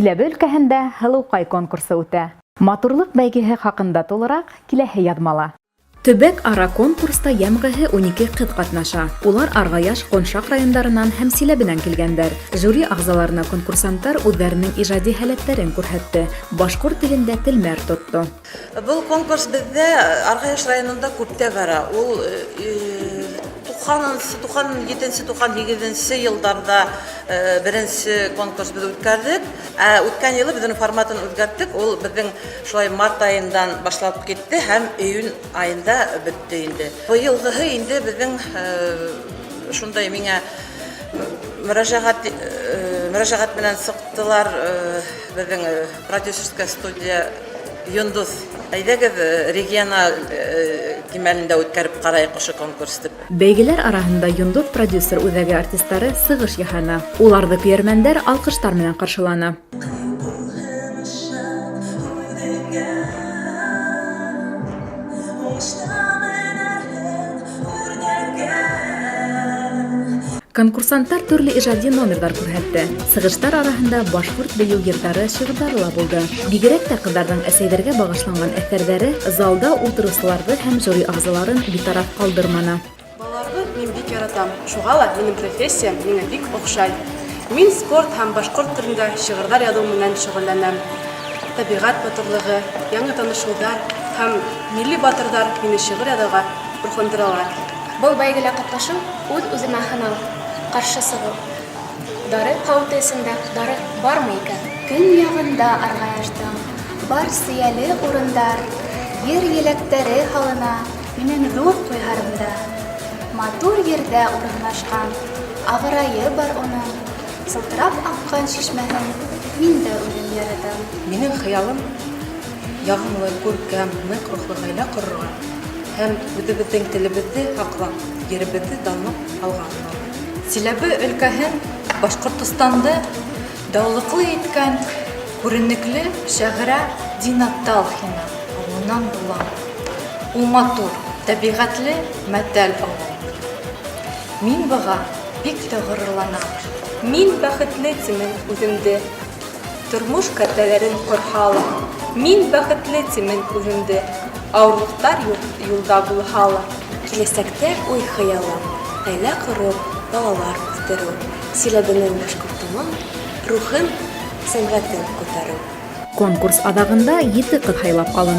Силәбе өлкәһендә Һылыукай конкурсы үтә. Матурлык бәйгеһе хаҡында тулыраҡ киләһе яҙмала. Төбәк ара конкурста йәмғиһе 12 ҡыҙ ҡатнаша. Улар Арғаяш, Ҡоншаҡ райондарынан һәм Силәбенән килгәндәр. Жюри ағзаларына конкурсанттар үҙҙәренең ижади һәләттәрен күрһәтте. Башҡорт телендә телмәр тотто. Был конкурс бездә Арғаяш районында күптә бара. Ул 97-98 йылдарда беренче конкурс biz үткәрдек. Үткән елы безнең форматын үзгәрттек. Ул безнең шулай март айындан башлап китте һәм июнь айында бетте инде. Бу елгыһы инде безнең шундай миңа мөрәҗәгать белән сыктылар безнең продюсерская студия Йондоз. Әйдәгез региональ кимәлендә үткәреп карайык ошо конкурсты. Бәйгеләр араһында Йондоз продюсер үҙәге артистлары сығыш яһана. Уларҙы көйәрмәндәр алҡыштар менән ҡаршыланы. Конкурсанттар төрлө ижади номерҙар күрһәтте. Сығыштар араһында башҡорт бейеү йырҙары, шиғырҙары ла булды. Бигерәк тә ҡыҙҙарҙың әсәйҙәргә бағышланған әҫәрҙәре залда ултырыусыларҙы һәм жюри ағзаларын битараф ҡалдырманы. Балаларҙы мин бик яратам. Шуға ла минең профессиям миңә бик оҡшай. Мин спорт һәм башҡорт телендә шиғырҙар яҙыу менән шөғөлләнәм. Тәбиғәт матурлығы, яңы танышыуҙар һәм милли батырҙар мине шиғыр яҙырға рухландыралар. Был бәйгелә ҡатнашыу үҙ-үҙемә һынау. Ҡаршы сығыу. Дары ҡауыты эсендә дары бармы икән? Көн яғында Арғаяштың бар сейәле урындар, ер еләктәре һалына минең ҙур туйһарымда. Матур ерҙә урынлашҡан, ағырайы бар уның, сылтырап аҡҡан шишмәһен мин дә үҙем яратам. Минең хыялым яғымлы, күркәм, ныҡ рухлы ғаилә ҡорорға һәм үҙебеҙҙең телебеҙҙе һаҡлап, еребеҙҙе данлыҡ алға. Силәбе өлкәһен, Башҡортостанды даулыҡлы иткән күренекле шағирә Динат Талхина ауылынан булам. Ул матур, тәбиғәтле мәтәл ауыл. Мин быға бик тә ғорурланам. Мин бәхетле тимен үҙемде. Тормош кәртәләрен ҡорһа ла. Мин бәхетле тимен үҙемде. Ауырлыҡтар юлда булһа ла. Киләсәктә уй хыялым, ғаилә ҡороп, балалар үҫтереү, Силәбенең башҡортоноң рухын, сәнғәтен күтәреү. Конкурс аҙағында 7 ҡыҙ һайлап алынды.